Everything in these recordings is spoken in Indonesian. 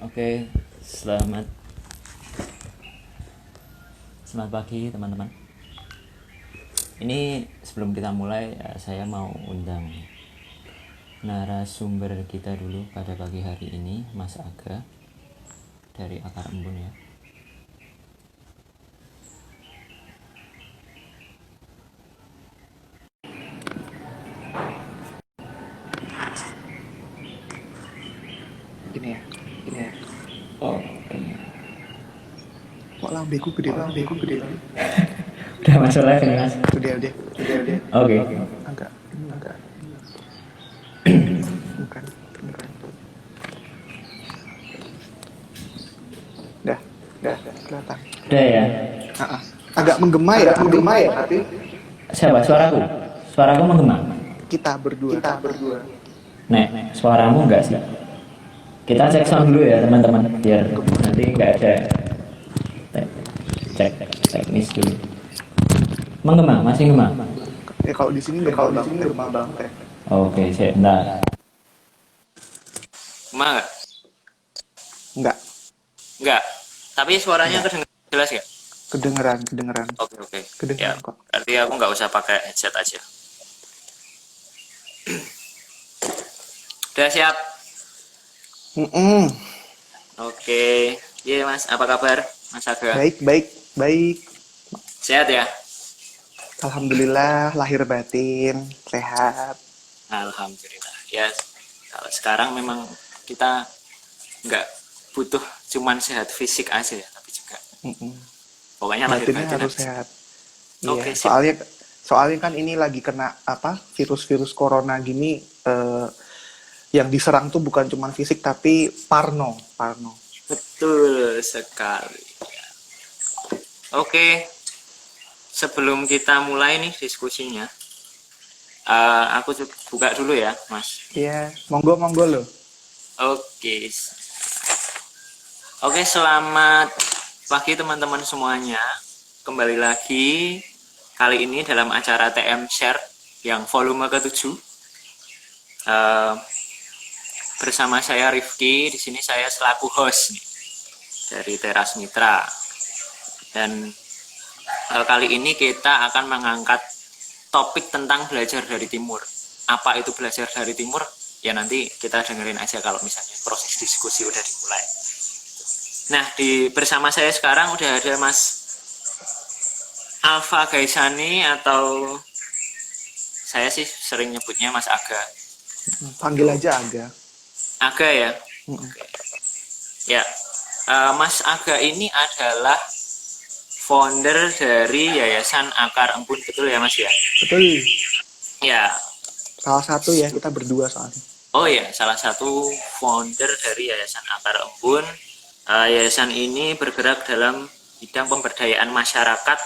Oke, selamat selamat pagi teman-teman. Ini sebelum kita mulai, saya mau undang narasumber kita dulu pada pagi hari ini, Mas Aga dari Akar Embun ya. Ini ya. Oh, Kok lambeku gede banget? udah masalah kan Mas? Udah. Oke. Agak. Bukan. Dah, kelihatan. Udah ya. Agak menggema ya, tapi Siapa suaraku? Suaraku menggema. kita berdua. Nek, suaramu enggak sih? Kita cek sound dulu ya teman-teman, biar nanti enggak ada cek teknis dulu. Menggema, masih gema? Kalau di sini gema banget ya. Oke, sebentar. Gema nggak? Enggak, Nggak. Tapi suaranya kedengeran jelas ya? kedengeran. Oke. Kedengeran Ya, kok. berarti aku nggak usah pakai headset aja. Udah siap? Oke. Iya Mas, apa kabar Mas Aga? Baik. Sehat ya? Alhamdulillah, lahir batin, sehat. Alhamdulillah. Ya, kalau sekarang memang kita nggak butuh cuman sehat fisik aja ya, tapi juga pokoknya lahir Batinnya batin harus aja. sehat. Oke, Iya, soalnya kan ini lagi kena virus corona gini, yang diserang tuh bukan cuma fisik tapi parno. Betul sekali. Oke, sebelum kita mulai nih diskusinya, aku buka dulu ya, Mas. Iya, monggo loh. Oke, selamat pagi teman-teman semuanya. Kembali lagi kali ini dalam acara TM Share yang volume ke-7. Bersama saya Rifki, di sini saya selaku host dari Teras Mitra. Dan kali ini kita akan mengangkat topik tentang belajar dari timur. Apa itu belajar dari timur? Ya nanti kita dengerin aja kalau misalnya proses diskusi udah dimulai. Nah, bersama saya sekarang udah ada Mas Alfa Gaisani, atau saya sih sering nyebutnya Mas Aga. Panggil aja Aga. Aga ya? Oke. Ya, Mas Aga ini adalah founder dari Yayasan Akar Embun, betul ya Mas ya? Betul. Ya. Salah satu ya, kita berdua soalnya. Oh ya, salah satu founder dari Yayasan Akar Embun. Yayasan ini bergerak dalam bidang pemberdayaan masyarakat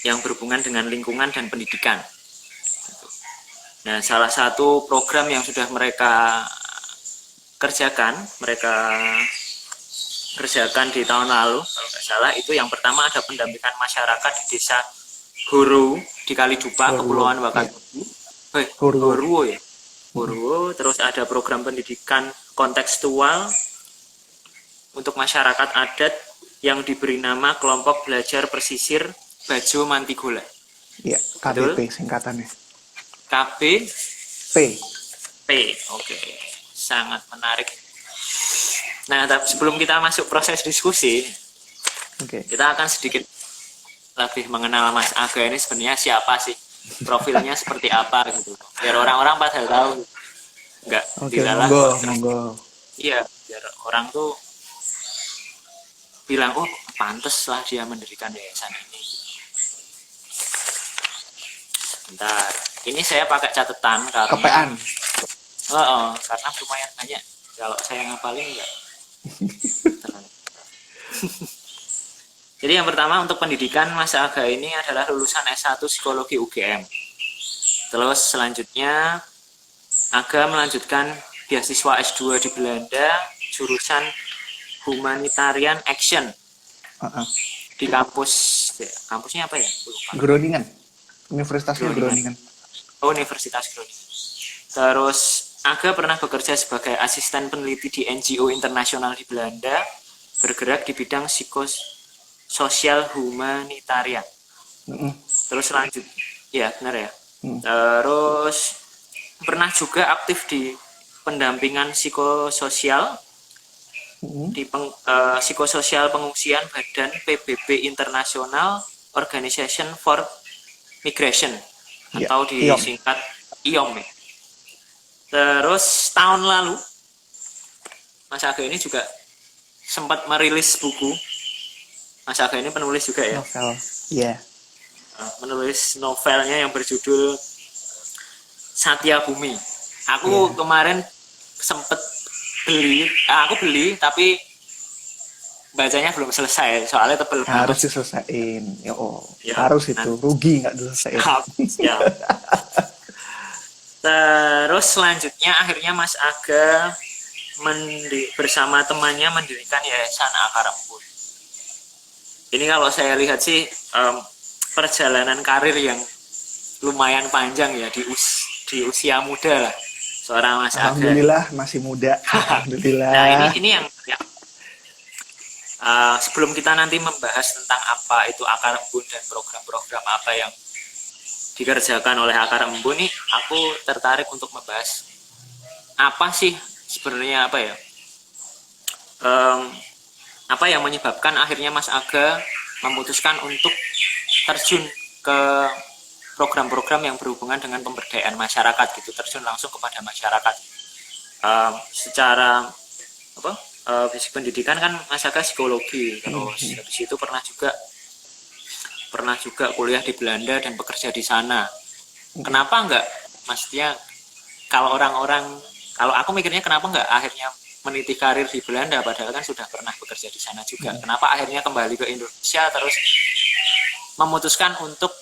yang berhubungan dengan lingkungan dan pendidikan. Nah, salah satu program yang sudah mereka kerjakan di tahun lalu, kalau nggak salah, itu yang pertama ada pendampingan masyarakat di desa Huru di Kalidupa, Kepulauan Wakatobi. Huru ya. Huru, terus ada program pendidikan kontekstual untuk masyarakat adat yang diberi nama Kelompok Belajar Pesisir Bajo Mantigola. Iya, KBP singkatannya. KBP. Oke. Sangat menarik. Nah, sebelum kita masuk proses diskusi, kita akan sedikit lebih mengenal Mas Aga ini sebenarnya siapa sih, profilnya seperti apa gitu, biar orang-orang pada tahu, nggak dilalah. Monggo. Iya, biar orang tuh bilang, oh pantes lah dia mendirikan yayasan ini. Bentar, ini saya pakai catatan karena kepean. Karena lumayan banyak. Kalau saya ngapalin enggak. Jadi yang pertama untuk pendidikan, Mas Aga ini adalah lulusan S1 Psikologi UGM. Terus selanjutnya Aga melanjutkan beasiswa S2 di Belanda, jurusan Humanitarian Action. Di kampusnya apa ya? Groningen. Universitas Groningen. Universitas Groningen. Terus Aga pernah bekerja sebagai asisten peneliti di NGO internasional di Belanda, bergerak di bidang psikososial humanitarian. Terus lanjut, ya benar ya. Terus pernah juga aktif di pendampingan psikososial di psikososial pengungsian Badan PBB Internasional Organization for Migration atau disingkat IOM. Terus tahun lalu Mas Aga ini juga sempat merilis buku. Mas Aga ini penulis juga ya. Novel, yeah. Menulis novelnya yang berjudul Satya Bumi. Aku kemarin sempet beli tapi bacanya belum selesai soalnya tebel banget. Harus diselesain. Harus itu. Rugi nggak diselesain. Ya. Terus selanjutnya akhirnya Mas Aga bersama temannya mendirikan Yayasan Akar Embun. Ini kalau saya lihat sih perjalanan karir yang lumayan panjang ya di usia muda lah seorang Mas Aga. Alhamdulillah masih muda. Alhamdulillah. Nah ini yang sebelum kita nanti membahas tentang apa itu Akar Embun dan program-program apa yang dikerjakan oleh Akar Embun nih, aku tertarik untuk membahas apa sih sebenarnya apa yang menyebabkan akhirnya Mas Aga memutuskan untuk terjun ke program-program yang berhubungan dengan pemberdayaan masyarakat gitu, terjun langsung kepada masyarakat. Secara basic pendidikan kan Mas Aga psikologi, terus habis itu pernah juga kuliah di Belanda dan bekerja di sana. Kenapa enggak, maksudnya kalau aku mikirnya kenapa enggak akhirnya meniti karir di Belanda padahal kan sudah pernah bekerja di sana juga. Kenapa akhirnya kembali ke Indonesia terus memutuskan untuk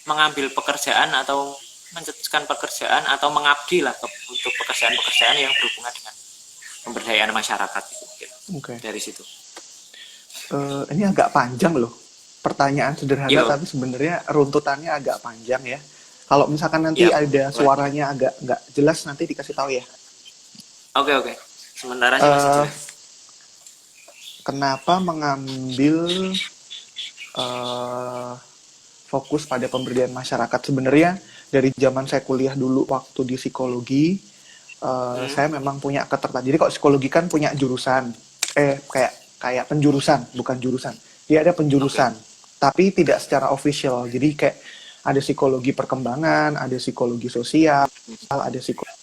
mengambil pekerjaan atau mencetuskan pekerjaan atau mengabdi lah untuk pekerjaan-pekerjaan yang berhubungan dengan pemberdayaan masyarakat itu. Okay. Dari situ. Ini agak panjang loh. Pertanyaan sederhana tapi sebenarnya runtutannya agak panjang ya. Kalau misalkan nanti ada suaranya agak nggak jelas nanti dikasih tahu ya. Oke. Sementara sih masih jelas. Kenapa mengambil fokus pada pemberdayaan masyarakat? Sebenarnya dari zaman saya kuliah dulu waktu di psikologi, saya memang punya ketertarikan. Jadi kalau psikologi kan punya jurusan, kayak penjurusan, bukan jurusan. Dia ada penjurusan, tapi tidak secara official. Jadi kayak ada psikologi perkembangan, ada psikologi sosial, ada psikologi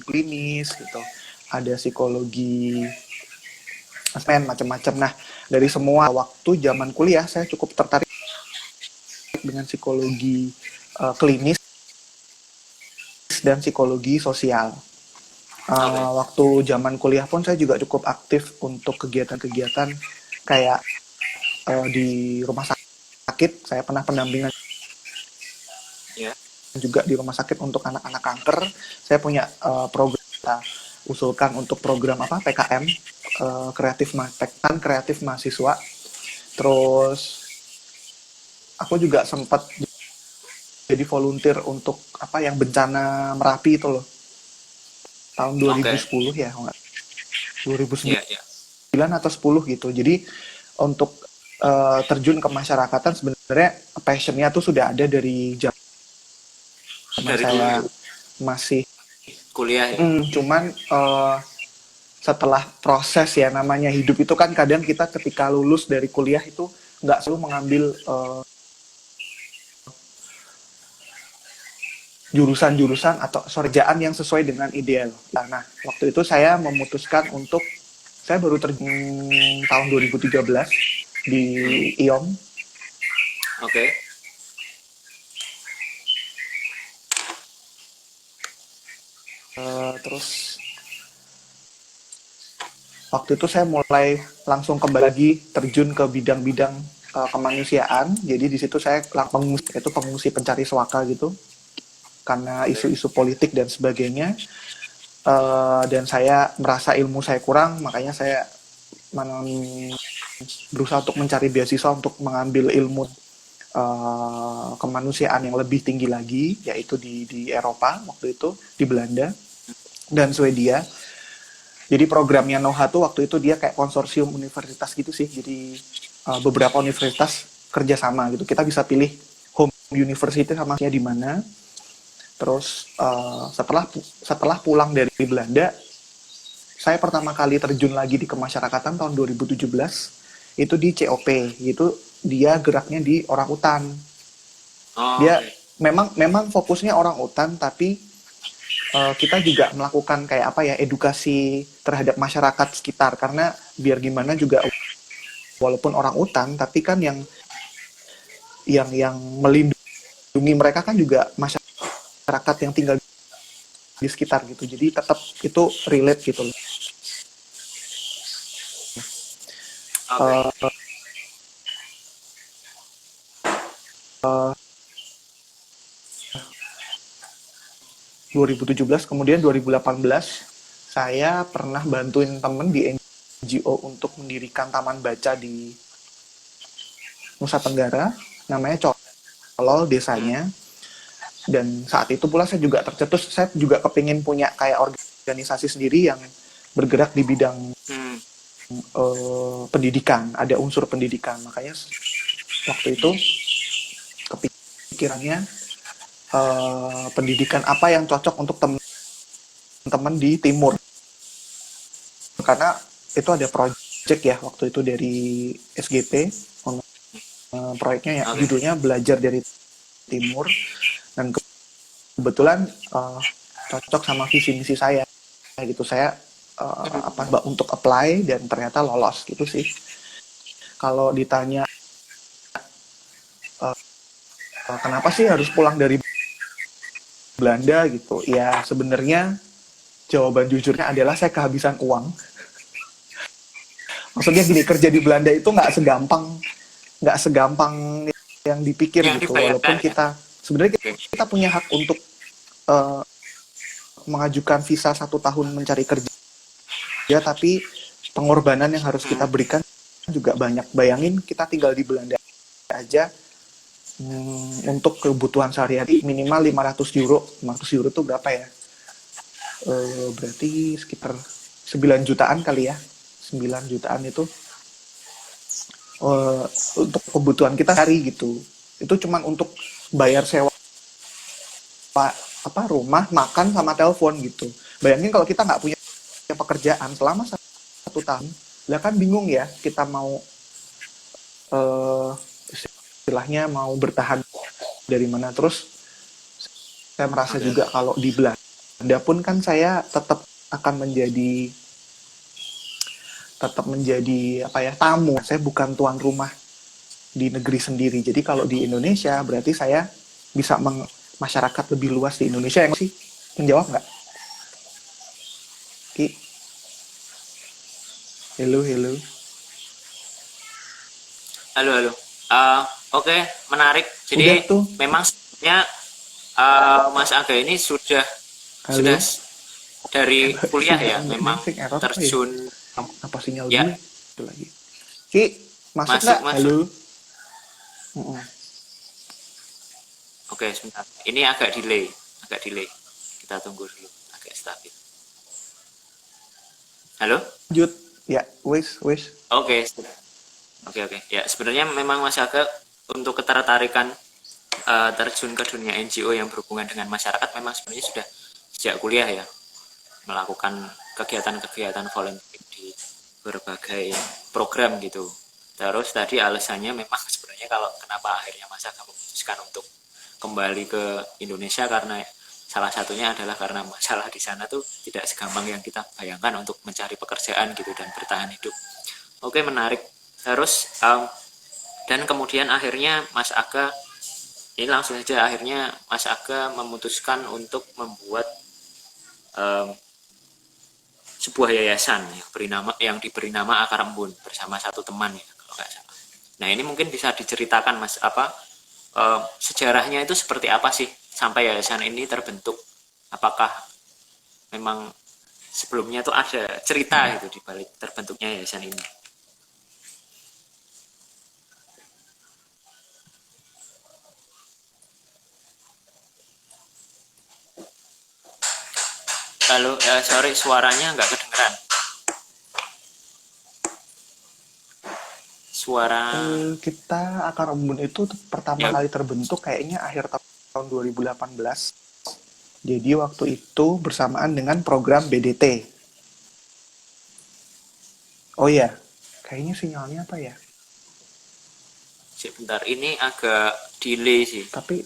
klinis gitu, ada psikologi macam-macam. Nah, dari semua waktu zaman kuliah saya cukup tertarik dengan psikologi klinis dan psikologi sosial. Waktu zaman kuliah pun saya juga cukup aktif untuk kegiatan-kegiatan kayak di rumah sakit. Saya pernah pendampingan juga di rumah sakit untuk anak-anak kanker. Saya punya program kita usulkan untuk program PKM, kreatif mahasiswa. Terus aku juga sempat jadi volunteer untuk yang bencana Merapi itu loh. Tahun 2010 ya, 2009 atau 10 gitu. Jadi untuk terjun ke masyarakatan sebenarnya passionnya tuh sudah ada dari zaman saya masih kuliah ya. Cuman setelah proses ya, namanya hidup itu kan kadang kita ketika lulus dari kuliah itu nggak selalu mengambil jurusan-jurusan atau kerjaan yang sesuai dengan ideal. Nah, waktu itu saya memutuskan saya baru terjun tahun 2013 di IOM. Oke. Terus waktu itu saya mulai langsung kembali lagi terjun ke bidang-bidang kemanusiaan. Jadi di situ saya pengungsi pencari suaka gitu, karena isu-isu politik dan sebagainya. Dan saya merasa ilmu saya kurang, makanya saya berusaha untuk mencari beasiswa untuk mengambil ilmu kemanusiaan yang lebih tinggi lagi, yaitu di Eropa waktu itu, di Belanda dan Swedia. Jadi programnya NOHA tuh waktu itu dia kayak konsorsium universitas gitu sih. Jadi beberapa universitas kerjasama gitu. Kita bisa pilih home university sama di mana. Terus setelah pulang dari Belanda, saya pertama kali terjun lagi di kemasyarakatan tahun 2017 itu di COP, gitu. Dia geraknya di orang utan. Oh, Dia oke. memang fokusnya orang utan, tapi kita juga melakukan kayak apa ya, edukasi terhadap masyarakat sekitar, karena biar gimana juga walaupun orang utan tapi kan yang melindungi mereka kan juga masyarakat yang tinggal di sekitar gitu, jadi tetap itu relate gitu loh. Oke. Uh, uh, 2017 kemudian 2018 saya pernah bantuin temen di NGO untuk mendirikan taman baca di Nusa Tenggara, namanya Colol Hmm. desanya. Dan saat itu pula saya juga tercetus, saya juga kepingin punya kayak organisasi sendiri yang bergerak di bidang Hmm. pendidikan, ada unsur pendidikan. Makanya waktu itu kepikirannya pendidikan apa yang cocok untuk teman-teman di timur, karena itu ada project ya waktu itu dari SGT, proyeknya ya Oke. judulnya belajar dari timur, dan kebetulan cocok sama visi misi saya gitu. Saya untuk apply dan ternyata lolos gitu sih. Kalau ditanya kenapa sih harus pulang dari Belanda gitu, ya sebenarnya jawaban jujurnya adalah saya kehabisan uang. Maksudnya gini, kerja di Belanda itu nggak segampang yang dipikir Yang gitu. dibayangkan Walaupun ya. kita sebenarnya Oke. kita punya hak untuk uh, mengajukan visa 1 tahun mencari kerja, tapi pengorbanan yang harus kita Hmm. berikan juga banyak. Bayangin kita tinggal di Belanda aja, untuk kebutuhan sehari-hari minimal 500 euro. 500 euro itu berapa ya? Berarti sekitar 9 jutaan kali ya. 9 jutaan itu uh, untuk kebutuhan kita sehari gitu. Itu cuman untuk bayar sewa rumah, makan sama telepon gitu. Bayangin kalau kita nggak punya pekerjaan selama 1 tahun, lah kan bingung ya kita mau uh, istilahnya mau bertahan dari mana. Terus saya merasa Oke, juga oke. kalau di Belanda pun kan saya akan menjadi apa ya, tamu. Saya bukan tuan rumah di negeri sendiri. Jadi kalau di Indonesia berarti saya bisa masyarakat lebih luas di Indonesia, yang sih menjawab nggak? Ki, hello hello. Halo, halo. Oke, menarik. Udah Jadi tuh, memang sebenarnya Mas Aga ini sudah sudah halo. dari kuliah ya, Sinyal memang sing error apa ya? terjun. Apa sinyal Ya, gue itu lagi? Ki, masuk masuk nggak? masuk. Halo. Mm-mm. Oke, sebentar. Ini agak delay, agak delay. Kita tunggu dulu, agak stabil. Halo? Lanjut. Ya, wes. Oke, oke, oke. Ya, sebenarnya memang Mas Aga untuk ketertarikan terjun ke dunia NGO yang berhubungan dengan masyarakat memang sebenarnya sudah sejak kuliah ya, melakukan kegiatan-kegiatan volunteer di berbagai program gitu. Terus tadi alasannya memang sebenarnya kalau kenapa akhirnya Mas Aga memutuskan untuk kembali ke Indonesia karena salah satunya adalah karena masalah di sana tuh tidak segampang yang kita bayangkan untuk mencari pekerjaan gitu dan bertahan hidup. Oke, menarik. Terus dan kemudian akhirnya Mas Aga ini langsung saja akhirnya Mas Aga memutuskan untuk membuat um, sebuah yayasan yang diberi nama Akar Embun bersama satu teman ya kalau nggak salah. Nah ini mungkin bisa diceritakan Mas apa sejarahnya itu seperti apa sih sampai yayasan ini terbentuk? Apakah memang sebelumnya tuh ada cerita itu di balik terbentuknya yayasan ini? Halo, sorry suaranya nggak kedengeran. Suara Kita Akar Embun itu pertama ya. kali terbentuk kayaknya akhir tahun 2018. Jadi waktu itu bersamaan dengan program BDT. Oh iya, kayaknya sinyalnya apa ya? Sebentar, ini agak delay sih. Tapi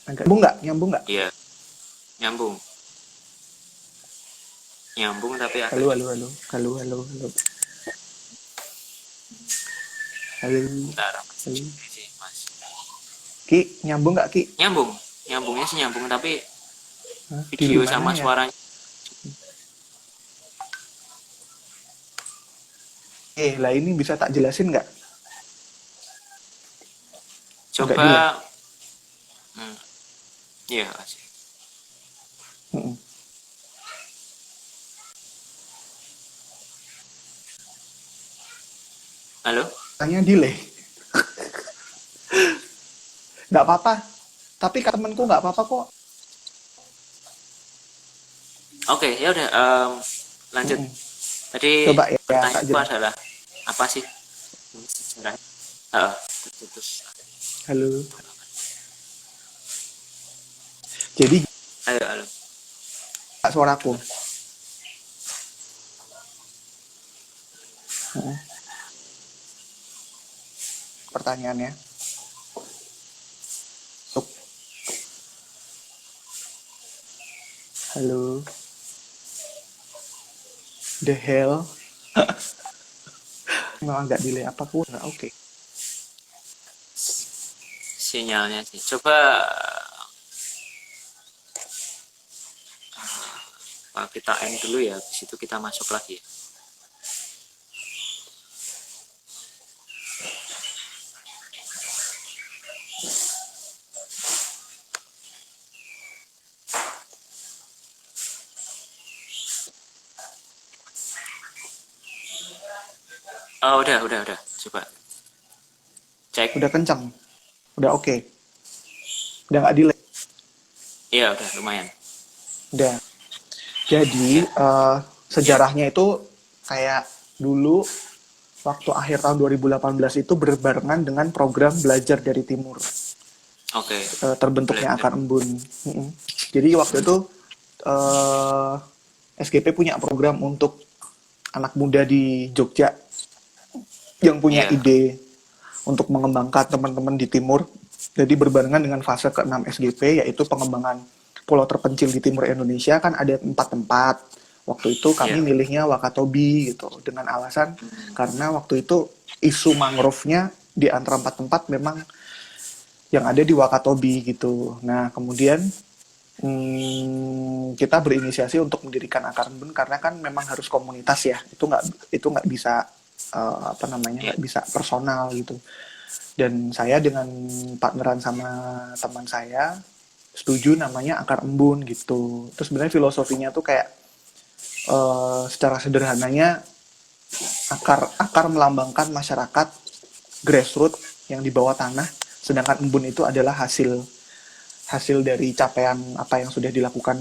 agak nyambung nggak? Nyambung nggak? Iya, nyambung. Nyambung tapi agak Halo, halo, halo, halo, halo, halo, halo, bentar. halo. Sih, Mas. Ki, nyambung nggak Ki? Nyambung. Nyambungnya sih nyambung tapi Hah, di video mana sama ya? suaranya. Lah ini bisa tak jelasin nggak? Agak delay. Coba iya sih. Mm-mm. Halo? Tanya delay. Nggak apa-apa. Tapi kata temanku nggak apa-apa kok. Oke, ya udah lanjut. Mm-mm. Tadi Coba ya, tak pertanyaanku jelas. adalah apa sih sejarah? Heeh, terputus. Halo. Jadi Ayo, halo. nggak suaraku. Mm-mm. Pertanyaannya. Tuh. Halo. The hell? Memang nggak delay apapun. Nggak oke. Sinyalnya sih. Coba kita end dulu ya, habis itu kita masuk lagi. Oh, udah. Coba cek. Udah kencang. Udah oke. Udah nggak delay. Iya, udah lumayan. Udah. Jadi sejarahnya itu kayak dulu waktu akhir tahun 2018 itu berbarengan dengan program Belajar dari Timur. Oke. Terbentuknya Belajar. Akar Embun. Mm-mm. Jadi waktu itu SGP punya program untuk anak muda di Jogja yang punya Iya. ide untuk mengembangkan teman-teman di timur. Jadi berbarengan dengan fase ke-6 SGP, yaitu pengembangan pulau terpencil di timur Indonesia. Kan ada 4 tempat. Waktu itu kami Iya. milihnya Wakatobi gitu, dengan alasan karena waktu itu isu mangrove-nya di antara 4 tempat memang yang ada di Wakatobi gitu. Nah kemudian kita berinisiasi untuk mendirikan Akar Embun karena kan memang harus komunitas ya. Itu nggak bisa Iya. nggak bisa personal gitu. Dan saya dengan partneran sama teman saya setuju namanya Akar Embun gitu. Terus sebenarnya filosofinya tuh kayak secara sederhananya akar melambangkan masyarakat grassroots yang di bawah tanah, sedangkan embun itu adalah hasil dari capaian apa yang sudah dilakukan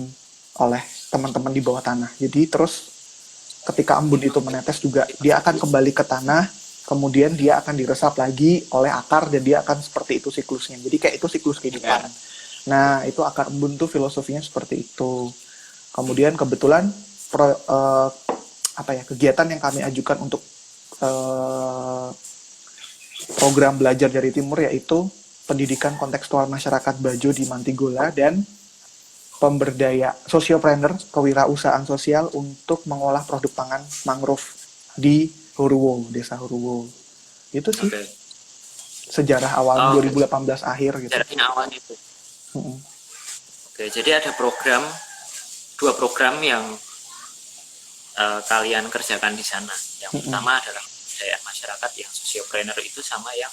oleh teman-teman di bawah tanah. Jadi terus ketika embun itu menetes juga dia akan kembali ke tanah, kemudian dia akan diresap lagi oleh akar dan dia akan seperti itu siklusnya. Jadi kayak itu siklus kehidupan. Nah, itu Akar Embun tuh filosofinya seperti itu. Kemudian kebetulan kegiatan yang kami ajukan untuk program belajar dari timur yaitu pendidikan kontekstual masyarakat Bajo di Mantigola dan pemberdaya sosiopreneur kewirausahaan sosial untuk mengolah produk pangan mangrove di Huruwo, desa Huruwo. Itu sih Oke. sejarah awal Oh, 2018 akhir gitu. Sejarahnya awal itu. Mm-mm. Oke, jadi ada dua program yang kalian kerjakan di sana. Yang pertama adalah pemberdayaan masyarakat yang sosiopreneur itu sama yang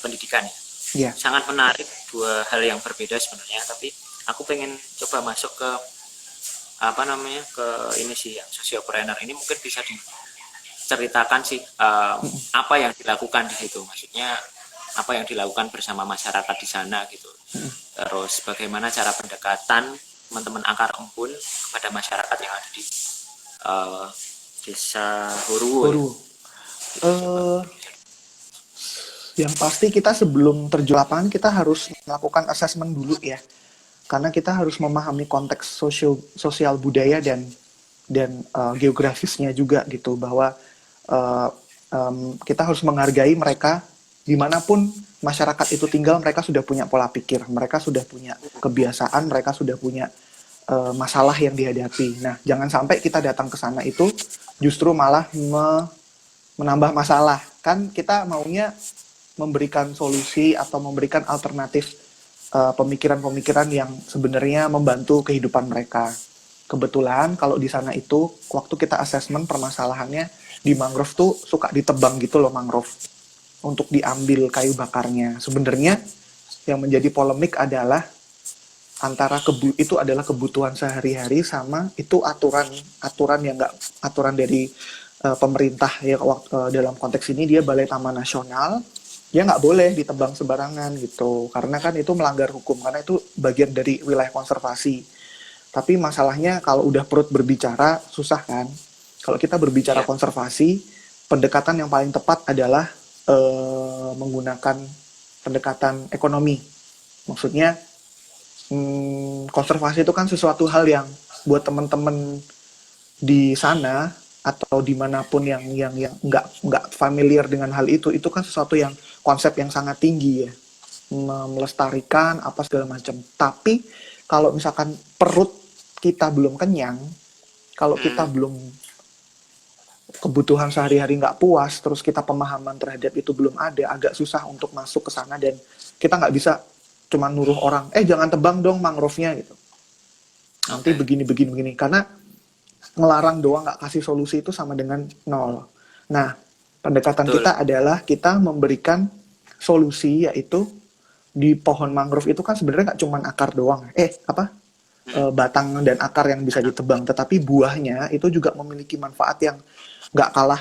pendidikan ya. Iya. Sangat menarik, dua hal yang berbeda sebenarnya, tapi aku pengen coba masuk ke ke ini sih yang sosiopreneur ini. Mungkin bisa diceritakan sih apa yang dilakukan di situ, maksudnya apa yang dilakukan bersama masyarakat di sana gitu. Terus bagaimana cara pendekatan teman-teman akar embun kepada masyarakat yang ada di eh, desa Huruwo. Baru. Eh, yang pasti kita sebelum terjun lapangan kita harus melakukan assessment dulu ya. Karena kita harus memahami konteks sosial budaya dan geografisnya juga gitu, bahwa uh, kita harus menghargai mereka dimanapun masyarakat itu tinggal. Mereka sudah punya pola pikir, mereka sudah punya kebiasaan, mereka sudah punya masalah yang dihadapi. Nah, jangan sampai kita datang ke sana itu justru malah menambah masalah. Kan kita maunya memberikan solusi atau memberikan alternatif, pemikiran-pemikiran yang sebenarnya membantu kehidupan mereka. Kebetulan kalau di sana itu waktu kita assessment permasalahannya di mangrove tuh suka ditebang gitu loh mangrove untuk diambil kayu bakarnya. Sebenarnya yang menjadi polemik adalah antara itu adalah kebutuhan sehari-hari sama itu aturan yang enggak aturan dari pemerintah ya, dalam konteks ini dia Balai Taman Nasional. Dia nggak boleh ditebang sembarangan gitu, karena kan itu melanggar hukum, karena itu bagian dari wilayah konservasi. Tapi masalahnya kalau udah perut berbicara, susah kan. Kalau kita berbicara konservasi, pendekatan yang paling tepat adalah menggunakan pendekatan ekonomi. Maksudnya, konservasi itu kan sesuatu hal yang buat teman-teman di sana atau dimanapun yang nggak familiar dengan hal itu kan sesuatu yang konsep yang sangat tinggi ya, melestarikan apa segala macam. Tapi kalau misalkan perut kita belum kenyang, kalau kita belum kebutuhan sehari-hari nggak puas, terus kita pemahaman terhadap itu belum ada, agak susah untuk masuk ke sana. Dan kita nggak bisa cuma nuruh orang, jangan tebang dong mangrove-nya gitu. Nanti begini, karena ngelarang doang nggak kasih solusi itu sama dengan nol. Nah, pendekatan kita adalah kita memberikan solusi, yaitu di pohon mangrove itu kan sebenarnya nggak cuma akar doang, batang dan akar yang bisa ditebang, tetapi buahnya itu juga memiliki manfaat yang nggak kalah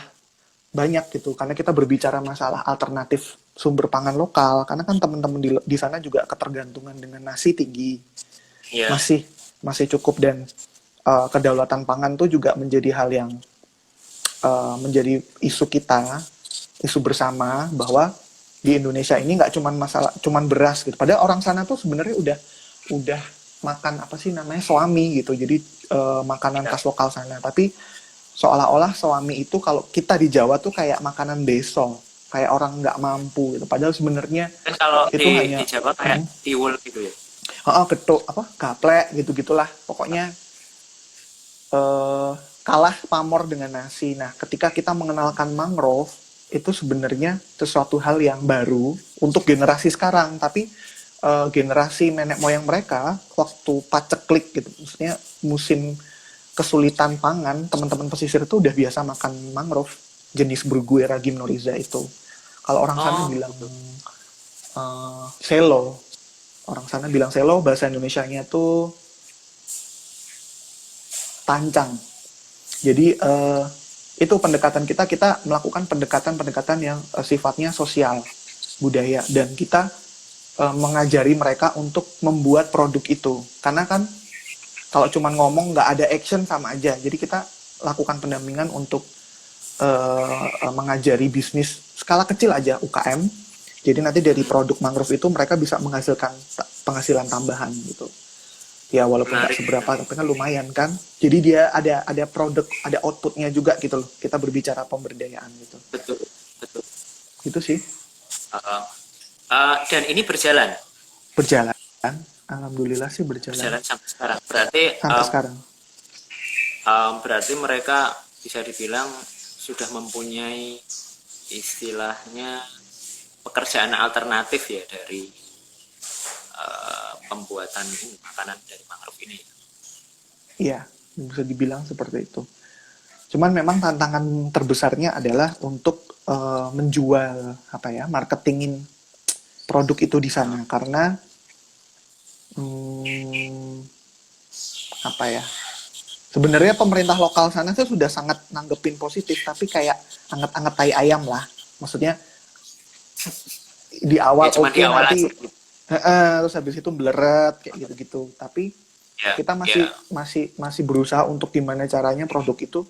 banyak gitu. Karena kita berbicara masalah alternatif sumber pangan lokal, karena kan teman-teman di sana juga ketergantungan dengan nasi tinggi, masih cukup, dan kedaulatan pangan tuh juga menjadi hal yang menjadi isu kita, isu bersama, bahwa di Indonesia ini nggak cuman beras gitu. Padahal orang sana tuh sebenarnya udah makan suami gitu. Jadi makanan khas lokal sana. Tapi seolah-olah suami itu kalau kita di Jawa tuh kayak makanan beso, kayak orang nggak mampu gitu. Padahal sebenarnya kalau itu di Jawa kayak tiwul gitu ya. Getuk gaplek gitu-gitulah. Pokoknya kalah pamor dengan nasi. Nah, ketika kita mengenalkan mangrove, itu sebenarnya sesuatu hal yang baru untuk generasi sekarang. Tapi generasi nenek moyang mereka, waktu paceklik gitu, maksudnya musim kesulitan pangan, teman-teman pesisir itu udah biasa makan mangrove jenis Bruguera gymnorrhiza itu. Kalau orang sana bilang selo. Orang sana bilang selo, bahasa Indonesianya tuh tancang. Jadi itu pendekatan kita melakukan pendekatan yang sifatnya sosial budaya, dan kita mengajari mereka untuk membuat produk itu. Karena kan kalau cuma ngomong nggak ada action sama aja. Jadi kita lakukan pendampingan untuk mengajari bisnis skala kecil aja, UKM. Jadi nanti dari produk mangrove itu mereka bisa menghasilkan penghasilan tambahan gitu. Ya walaupun nggak seberapa, tapi kan lumayan kan. Jadi dia ada produk, ada outputnya juga gitu loh. Kita berbicara pemberdayaan gitu. Betul. Gitu sih. Dan ini berjalan. Alhamdulillah sih berjalan. Berjalan sampai sekarang. Berarti sampai sekarang. Berarti mereka bisa dibilang sudah mempunyai istilahnya pekerjaan alternatif ya dari pembuatan makanan dari mangrove ini. Iya, bisa dibilang seperti itu. Cuman memang tantangan terbesarnya adalah untuk menjual marketingin produk itu di sana, karena sebenarnya pemerintah lokal sana tuh sudah sangat nanggepin positif, tapi kayak anget-anget tai ayam lah, maksudnya di awal nanti terus habis itu beleret kayak gitu-gitu. Tapi Ya, Kita ya, masih berusaha untuk gimana caranya produk itu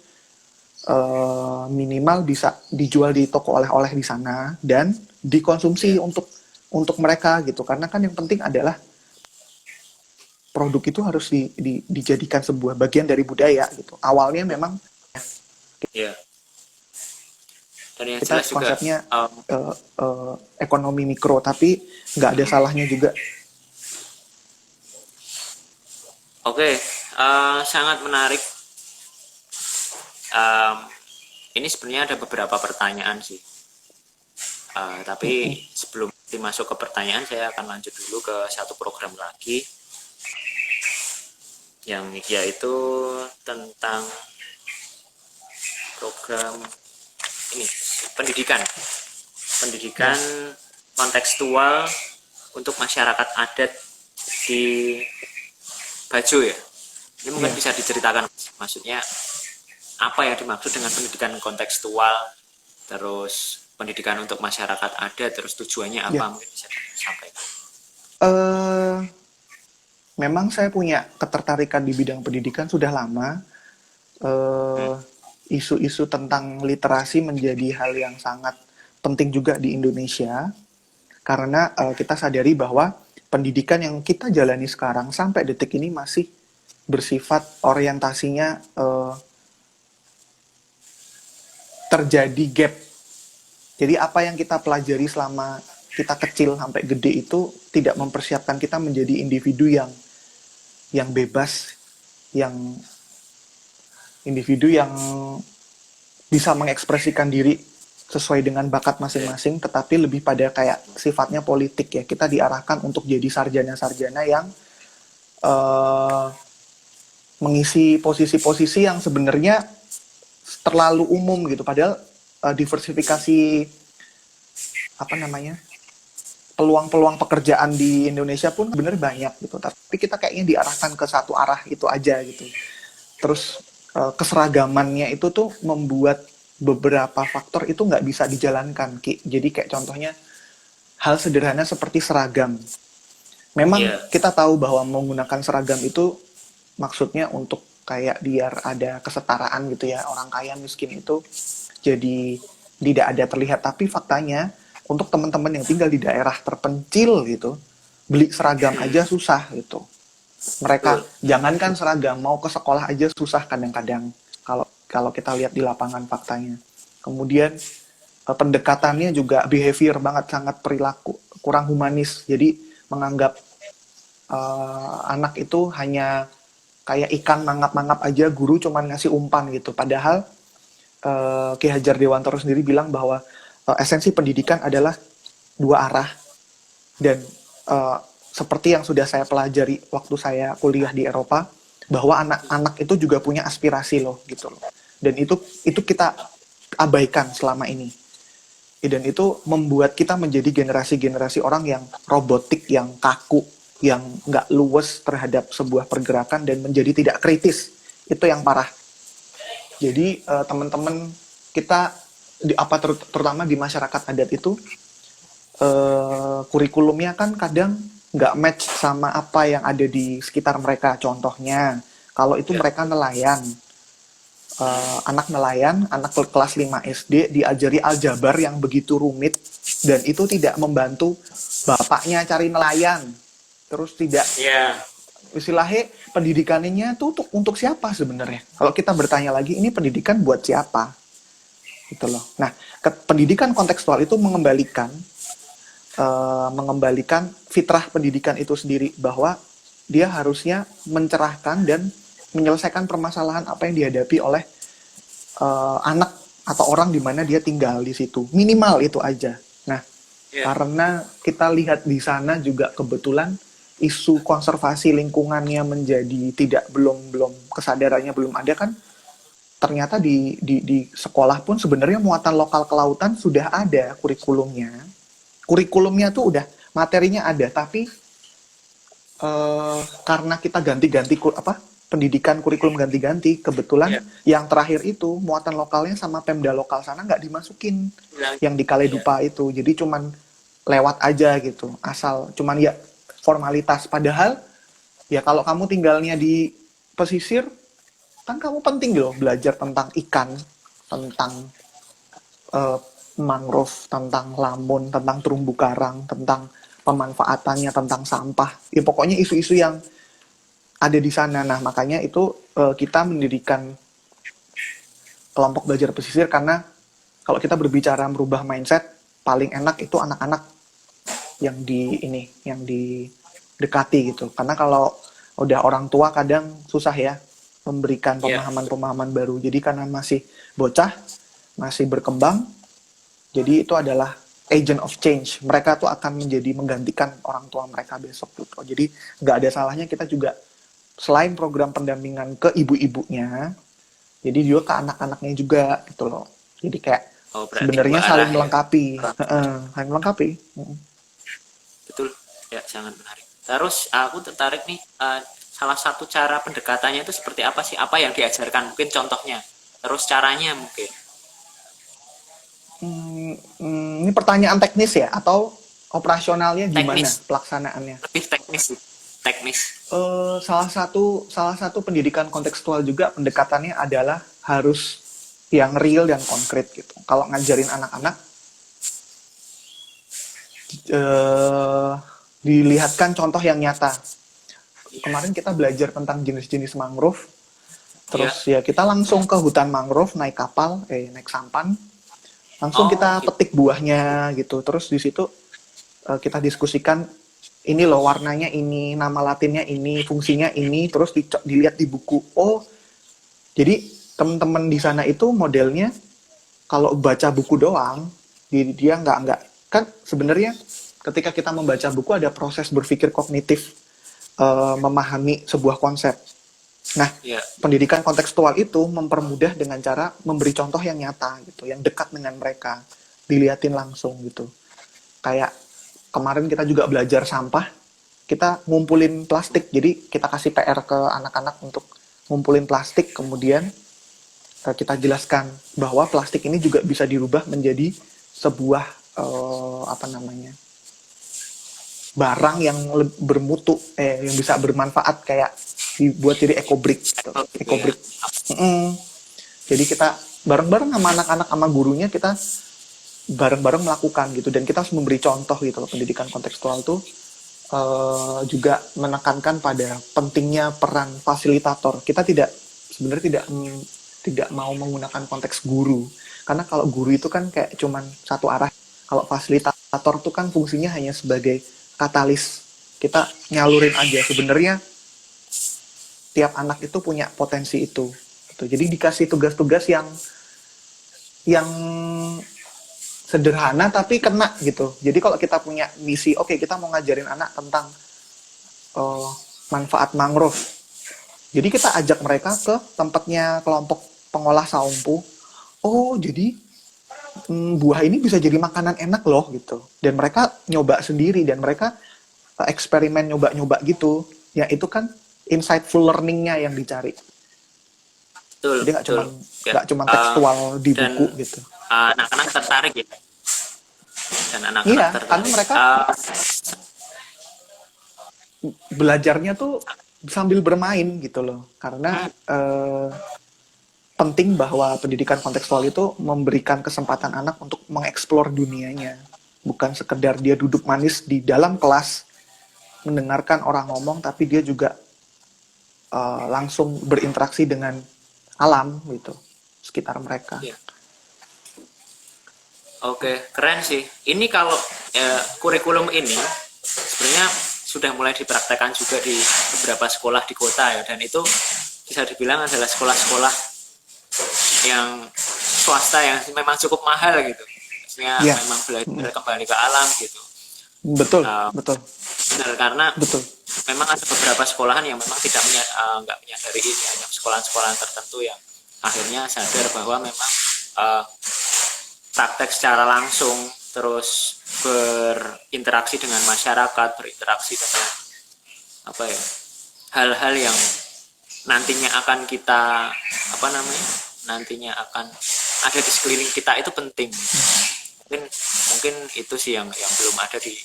minimal bisa dijual di toko oleh-oleh di sana dan dikonsumsi ya, untuk mereka gitu. Karena kan yang penting adalah produk itu harus dijadikan sebuah bagian dari budaya gitu. Awalnya memang ya. Dan yang kita jelas juga, konsepnya um, eh, ekonomi mikro, tapi nggak ada salahnya juga. oke, sangat menarik. Um, ini sebenarnya ada beberapa pertanyaan sih. Tapi sebelum masuk ke pertanyaan, saya akan lanjut dulu ke satu program lagi, yang yaitu tentang program ini, pendidikan. Pendidikan kontekstual untuk masyarakat adat di Bajo ya. Ini mungkin Ya. bisa diceritakan, maksudnya apa yang dimaksud dengan pendidikan kontekstual, terus pendidikan untuk masyarakat adat, terus tujuannya apa, Ya. mungkin bisa disampaikan. Eh, Memang saya punya ketertarikan di bidang pendidikan sudah lama. Hmm. Eh, Isu-isu tentang literasi menjadi hal yang sangat penting juga di Indonesia karena kita sadari bahwa pendidikan yang kita jalani sekarang sampai detik ini masih bersifat orientasinya terjadi gap. Jadi apa yang kita pelajari selama kita kecil sampai gede itu tidak mempersiapkan kita menjadi individu yang bebas, yang individu yang bisa mengekspresikan diri sesuai dengan bakat masing-masing, tetapi lebih pada kayak sifatnya politik ya. Kita diarahkan untuk jadi sarjana-sarjana yang mengisi posisi-posisi yang sebenarnya terlalu umum gitu. Padahal diversifikasi apa namanya peluang-peluang pekerjaan di Indonesia pun bener banyak gitu. Tapi kita kayaknya diarahkan ke satu arah itu aja gitu. Terus keseragamannya itu tuh membuat beberapa faktor itu nggak bisa dijalankan, Ki. Jadi kayak contohnya hal sederhana seperti seragam. Memang Iya, kita tahu bahwa menggunakan seragam itu maksudnya untuk kayak biar ada kesetaraan gitu ya, orang kaya miskin itu jadi tidak ada terlihat. Tapi faktanya untuk teman-teman yang tinggal di daerah terpencil gitu, beli seragam aja susah gitu. Mereka betul. jangankan seragam, mau ke sekolah aja susah kadang-kadang kalau kalau kita lihat di lapangan faktanya. Kemudian pendekatannya juga behavior banget, sangat perilaku, kurang humanis. Jadi menganggap anak itu hanya kayak ikan mangap-mangap aja, guru cuman ngasih umpan gitu. Padahal Ki Hajar Dewantara sendiri bilang bahwa esensi pendidikan adalah dua arah dan seperti yang sudah saya pelajari waktu saya kuliah di Eropa bahwa anak-anak itu juga punya aspirasi loh gitu loh. Dan itu kita abaikan selama ini. Dan itu membuat kita menjadi generasi-generasi orang yang robotik, yang kaku, yang nggak luwes terhadap sebuah pergerakan dan menjadi tidak kritis. Itu yang parah. Jadi teman-teman kita terutama di masyarakat adat itu kurikulumnya kan kadang nggak match sama apa yang ada di sekitar mereka. Contohnya, kalau itu Ya, mereka nelayan, anak kelas 5 SD diajari aljabar yang begitu rumit dan itu tidak membantu bapaknya cari nelayan. Terus tidak ya, istilahnya pendidikannya tuh untuk siapa sebenarnya? Kalau kita bertanya lagi, ini pendidikan buat siapa? Gitu loh. Nah, pendidikan kontekstual itu mengembalikan fitrah pendidikan itu sendiri bahwa dia harusnya mencerahkan dan menyelesaikan permasalahan apa yang dihadapi oleh anak atau orang di mana dia tinggal di situ. Minimal itu aja. Nah, ya, karena kita lihat di sana juga kebetulan isu konservasi lingkungannya menjadi belum kesadarannya belum ada kan. Ternyata di sekolah pun sebenarnya muatan lokal kelautan sudah ada kurikulumnya. Kurikulumnya tuh udah materinya ada, tapi karena kita ganti-ganti pendidikan kurikulum ganti-ganti, kebetulan ya, yang terakhir itu muatan lokalnya sama Pemda lokal sana nggak dimasukin bilang, yang di ya, Kaledupa itu, jadi cuman lewat aja gitu, asal cuman ya formalitas. Padahal Ya kalau kamu tinggalnya di pesisir, kan kamu penting loh belajar tentang ikan, tentang eh, mangrove, tentang lamun, tentang terumbu karang, tentang pemanfaatannya, tentang sampah. Ya pokoknya isu-isu yang ada di sana. Nah makanya itu kita mendirikan kelompok belajar pesisir karena kalau kita berbicara merubah mindset, paling enak itu anak-anak yang yang didekati gitu. Karena kalau udah orang tua kadang susah ya memberikan Iya. pemahaman-pemahaman baru. Jadi karena masih bocah, masih berkembang, jadi itu adalah agent of change. Mereka tuh akan menjadi menggantikan orang tua mereka besok gitu. Jadi nggak ada salahnya kita juga selain program pendampingan ke ibu-ibunya, jadi juga ke anak-anaknya juga gitu loh. Jadi kayak Oh, berarti sebenarnya dua arah saling ya. melengkapi. Saling melengkapi. Betul. Ya, sangat menarik. Terus aku tertarik nih, salah satu cara pendekatannya itu seperti apa sih? Apa yang diajarkan? Mungkin contohnya. Terus caranya mungkin. Ini pertanyaan teknis ya atau operasionalnya gimana Teknis. pelaksanaannya? Lebih teknis sih. Teknis. Salah satu pendidikan kontekstual juga pendekatannya adalah harus yang real dan konkret gitu. Kalau ngajarin anak-anak, eh, dilihatkan contoh yang nyata. Kemarin kita belajar tentang jenis-jenis mangrove, Iya. terus ya kita langsung ke hutan mangrove naik kapal, naik sampan, langsung Oh, kita gitu. petik buahnya gitu. Terus di situ kita diskusikan ini loh warnanya ini, nama latinnya ini, fungsinya ini, terus dilihat di buku. Oh, jadi teman-teman di sana itu modelnya kalau baca buku doang, dia nggak kan sebenarnya ketika kita membaca buku ada proses berpikir kognitif, memahami sebuah konsep. Nah, Iya. pendidikan kontekstual itu mempermudah dengan cara memberi contoh yang nyata gitu, yang dekat dengan mereka, diliatin langsung gitu. Kayak kemarin kita juga belajar sampah, kita ngumpulin plastik, jadi kita kasih PR ke anak-anak untuk ngumpulin plastik, kemudian kita jelaskan bahwa plastik ini juga bisa dirubah menjadi sebuah apa namanya barang yang bermutu, yang bisa bermanfaat kayak dibuat jadi ecobrick gitu. Oh, gitu ya. Ecobrick. Jadi kita bareng-bareng sama anak-anak sama gurunya kita bareng-bareng melakukan gitu dan kita harus memberi contoh gitu loh. Pendidikan kontekstual tuh juga menekankan pada pentingnya peran fasilitator. Kita sebenarnya tidak mau menggunakan konteks guru karena kalau guru itu kan kayak cuman satu arah. Kalau fasilitator tuh kan fungsinya hanya sebagai katalis. Kita nyalurin aja. Sebenarnya tiap anak itu punya potensi itu. Gitu. Jadi dikasih tugas-tugas yang sederhana tapi kena gitu. Jadi kalau kita punya misi, oke, kita mau ngajarin anak tentang manfaat mangrove. Jadi kita ajak mereka ke tempatnya kelompok pengolah saumpu. Oh, jadi buah ini bisa jadi makanan enak loh gitu. Dan mereka nyoba sendiri dan mereka eksperimen nyoba-nyoba gitu. Ya itu kan insightful learning-nya yang dicari. Betul. Jadi nggak Betul. cuma tekstual di Dan buku gitu. anak-anak tertarik ya. Dan anak-anak Iya, tertarik. karena mereka belajarnya tuh sambil bermain gitu loh. Karena penting bahwa pendidikan kontekstual itu memberikan kesempatan anak untuk mengeksplor dunianya. Bukan sekedar dia duduk manis di dalam kelas, mendengarkan orang ngomong, tapi dia juga langsung berinteraksi dengan alam gitu, sekitar mereka. Iya. Oke, keren sih. Ini kalau kurikulum ini sebenarnya sudah mulai dipraktekkan juga di beberapa sekolah di kota ya, dan itu bisa dibilang adalah sekolah-sekolah yang swasta yang memang cukup mahal gitu. Maksudnya memang belajar kembali ke alam gitu. Betul, betul. Benar, karena betul. Memang ada beberapa sekolahan yang memang nggak menyadari ini, hanya sekolahan-sekolahan tertentu yang akhirnya sadar bahwa memang praktek secara langsung, terus berinteraksi dengan masyarakat, berinteraksi dengan hal-hal yang nantinya akan kita nantinya akan ada di sekeliling kita itu penting. Mungkin itu sih yang belum ada di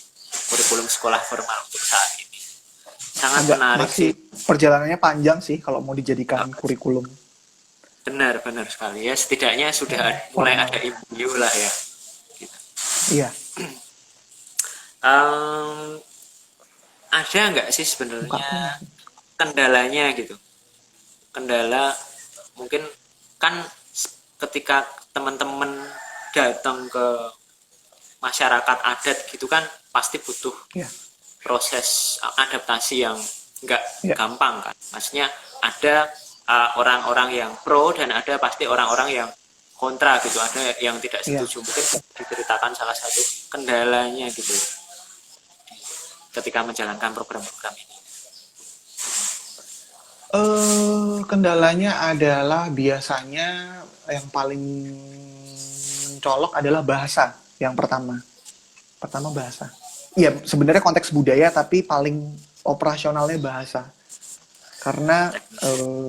kurikulum sekolah formal untuk saat ini. sangat agak menarik masih sih. perjalanannya panjang sih kalau mau dijadikan kurikulum Benar sekali ya. Setidaknya sudah mulai formal. ada imbue lah ya. Gitu. Iya, Em, ada nggak sih buka sebenarnya pun. kendalanya gitu? Kendala mungkin kan ketika teman-teman datang ke masyarakat adat gitu kan pasti butuh Iya, proses adaptasi yang nggak iya, gampang kan. Maksudnya ada orang-orang yang pro dan ada pasti orang-orang yang kontra gitu. Ada yang tidak iya. setuju. Mungkin diceritakan salah satu kendalanya gitu ketika menjalankan program-program ini. Kendalanya adalah biasanya yang paling mencolok adalah bahasa yang pertama. Pertama bahasa. Iya, sebenarnya konteks budaya tapi paling operasionalnya bahasa. Karena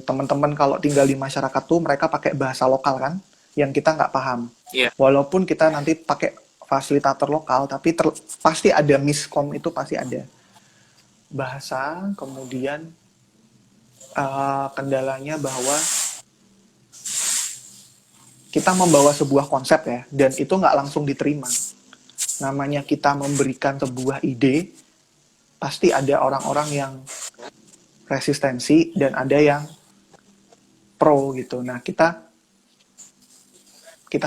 teman-teman kalau tinggal di masyarakat tuh mereka pakai bahasa lokal kan, yang kita nggak paham. Iya, Walaupun kita nanti pakai fasilitator lokal, tapi pasti ada miskom itu pasti ada. Bahasa, kemudian kendalanya bahwa kita membawa sebuah konsep ya, dan itu nggak langsung diterima. Namanya kita memberikan sebuah ide, pasti ada orang-orang yang resistensi dan ada yang pro gitu. Nah, kita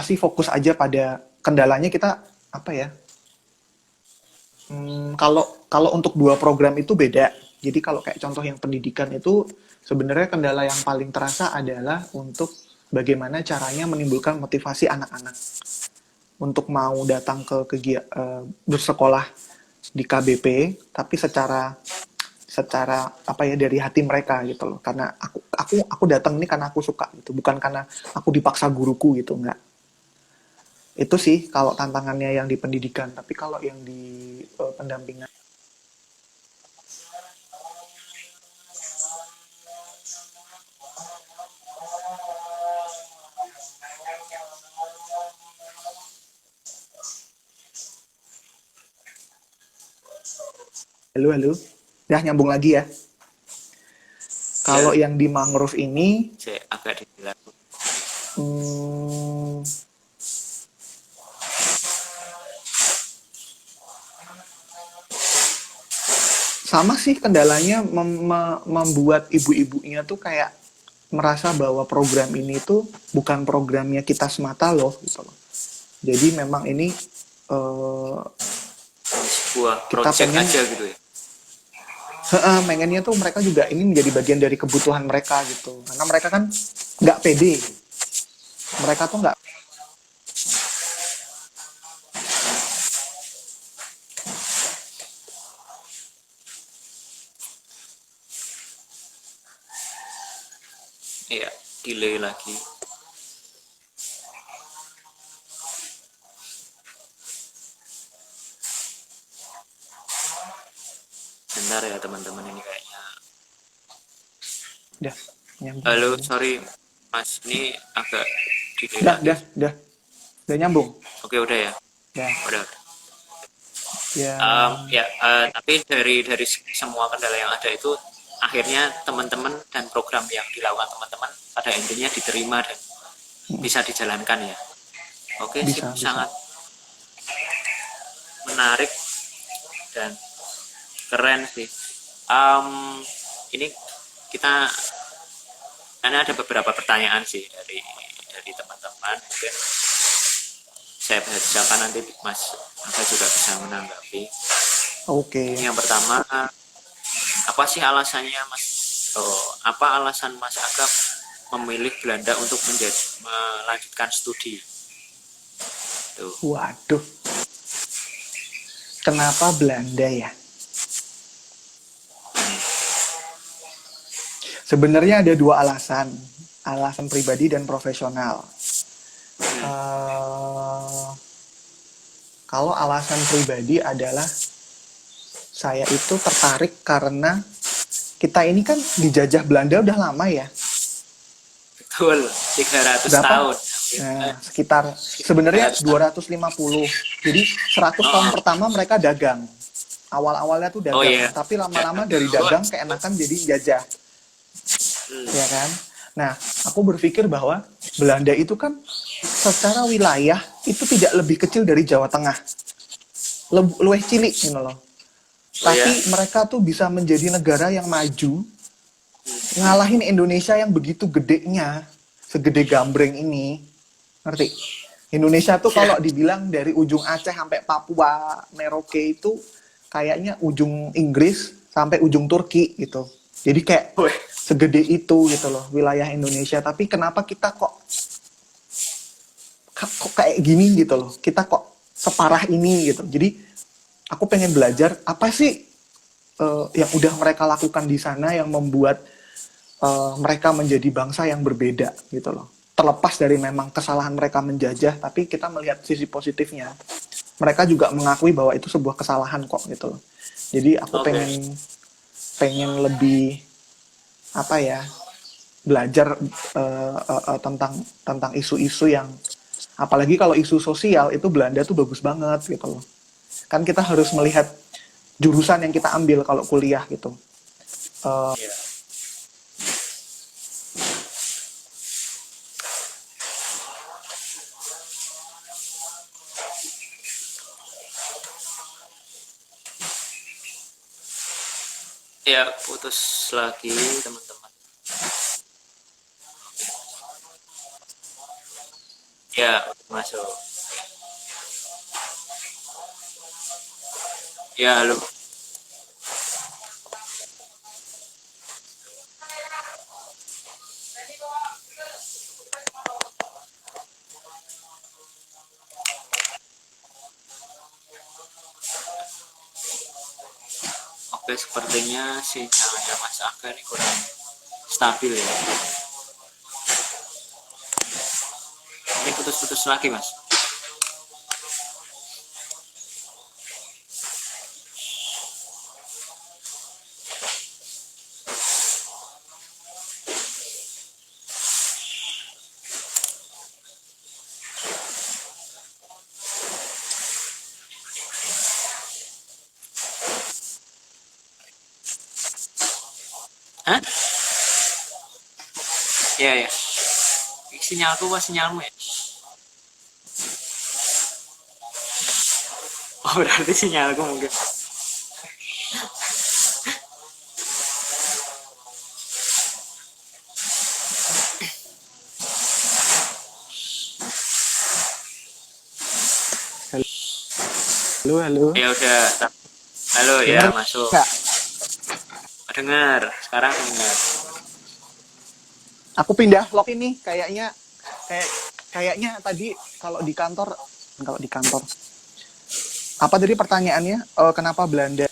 sih fokus aja pada kendalanya kita apa ya? Kalau untuk dua program itu beda. Jadi kalau kayak contoh yang pendidikan itu sebenarnya kendala yang paling terasa adalah untuk bagaimana caranya menimbulkan motivasi anak-anak untuk mau datang ke bersekolah di KBP, tapi secara apa ya dari hati mereka gitu loh. Karena aku datang ini karena aku suka gitu, bukan karena aku dipaksa guruku gitu, enggak. Itu sih kalau tantangannya yang di pendidikan, tapi kalau yang di pendampingan. Halo. Ya, nyambung lagi ya. Kalau yang di mangrove ini, saya agak dijelaskan. hmm, sama sih kendalanya membuat ibu-ibunya tuh kayak merasa bahwa program ini tuh bukan programnya kita semata loh gitu loh. Jadi memang ini Sebuah kita project pengen aja gitu ya. pengennya tuh mereka juga ini menjadi bagian dari kebutuhan mereka gitu. Karena mereka kan nggak pede. Mereka tuh nggak. Iya, delay lagi. Bentar ya teman-teman, ini kayaknya. Dah, nyambung. Halo, sorry Mas, ini agak delay lagi. Udah nyambung. Oke, udah ya. Udah. Ya. Ya. Tapi dari semua kendala yang ada itu akhirnya teman-teman dan program yang dilakukan teman-teman pada intinya diterima dan bisa dijalankan ya. Oke, Bisa. sangat menarik dan keren sih. Ini kita ada beberapa pertanyaan sih dari teman-teman. Mungkin saya bacakan nanti Mas Aga juga bisa menanggapi. Oke. Yang pertama, apa sih alasannya Mas? Apa alasan Mas Aga memilih Belanda untuk melanjutkan studi? Tuh. Waduh. Kenapa Belanda ya? Sebenarnya ada dua alasan pribadi dan profesional. Kalau alasan pribadi adalah saya itu tertarik karena kita ini kan dijajah Belanda udah lama ya. Betul, 300 Berapa? tahun. Nah, sekitar sebenarnya 250. Jadi 100 tahun pertama mereka dagang. Awal-awalnya tuh Oh dagang, iya. tapi lama-lama dari dagang keenakan jadi jajah, ya kan? Nah, aku berpikir bahwa Belanda itu kan secara wilayah itu tidak lebih kecil dari Jawa Tengah, luwih cilik gitu loh. Oh iya. Tapi mereka tuh bisa menjadi negara yang maju, ngalahin Indonesia yang begitu gedenya, segede gambreng ini, ngerti? Indonesia tuh kalau dibilang dari ujung Aceh sampai Papua, Merauke itu kayaknya ujung Inggris sampai ujung Turki gitu. Jadi kayak Wih. segede itu gitu loh wilayah Indonesia. Tapi kenapa kita kok kayak gini gitu loh? Kita kok separah ini gitu. Jadi aku pengen belajar apa sih yang udah mereka lakukan di sana yang membuat mereka menjadi bangsa yang berbeda gitu loh. Terlepas dari memang kesalahan mereka menjajah, tapi kita melihat sisi positifnya. Mereka juga mengakui bahwa itu sebuah kesalahan kok gitu loh. Jadi aku Oke. pengen lebih apa ya, belajar tentang isu-isu yang, apalagi kalau isu sosial itu Belanda tuh bagus banget gitu loh. Kan kita harus melihat jurusan yang kita ambil kalau kuliah gitu. Iya. Ya, putus lagi teman-teman. Ya, masuk. Ya, halo. Oke, sepertinya sinyalnya Mas Aga ini kurang stabil ya. Ini putus-putus lagi, Mas. Hah? Iya, ya. Sinyalku apa sinyalmu ya? Oh, berarti sinyalku mungkin. Halo. Ya udah. Halo, ya Dengar masuk. nggak? Dengar. Sekarang dengar. Aku pindah log ini kayaknya tadi kalau di kantor apa tadi pertanyaannya, kenapa Belanda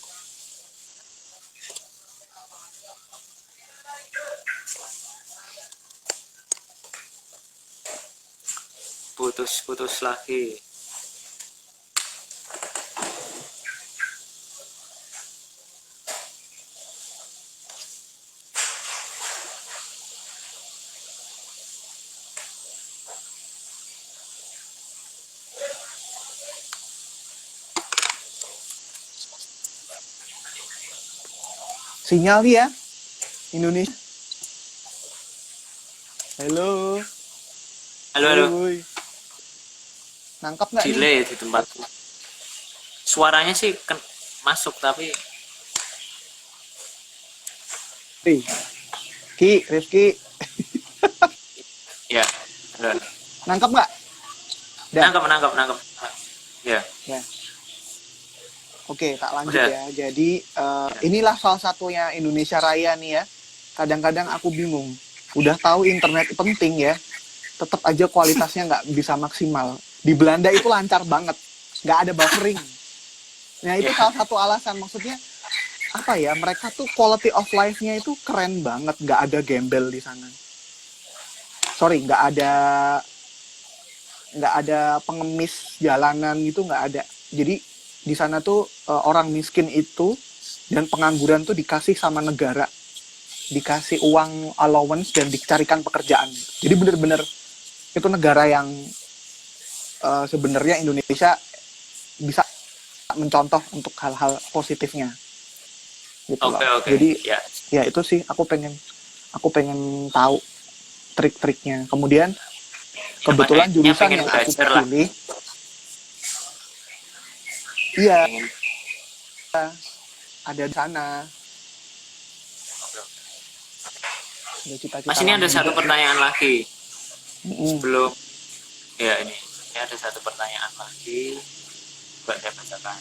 Putus-putus lagi. sinyal nih ya Indonesia? Halo. Halo, halo. Woi. Nangkap nggak nih? Delay di tempatku. Suaranya sih masuk tapi Rifki, ya. Halo. nangkap nggak? Dan, Nangkep. Ya. ya. Oke, tak lanjut Udah. ya. Jadi inilah salah satunya Indonesia Raya nih ya. Kadang-kadang aku bingung. Udah tahu internet penting ya, tetap aja kualitasnya nggak bisa maksimal. Di Belanda itu lancar banget, nggak ada buffering. Nah itu salah satu alasan, maksudnya apa ya? Mereka tuh quality of life-nya itu keren banget, nggak ada gembel di sana. Sorry, nggak ada pengemis jalanan gitu, nggak ada. Jadi di sana tuh orang miskin itu dan pengangguran tuh dikasih sama negara, dikasih uang allowance dan dicarikan pekerjaan. Jadi bener-bener itu negara yang sebenarnya Indonesia bisa mencontoh untuk hal-hal positifnya gitu loh. Oke. Jadi Ya. ya itu sih aku pengen tahu trik-triknya. Kemudian Pada kebetulan intinya jurusan pengen yang aku belajar lah. pilih, iya, Pengen. ada di sana, Oke. ada cita-cita Mas, ini lama ada juga satu sih. pertanyaan lagi Mm-mm. sebelum ya ini ada satu pertanyaan lagi buat saya bacakan.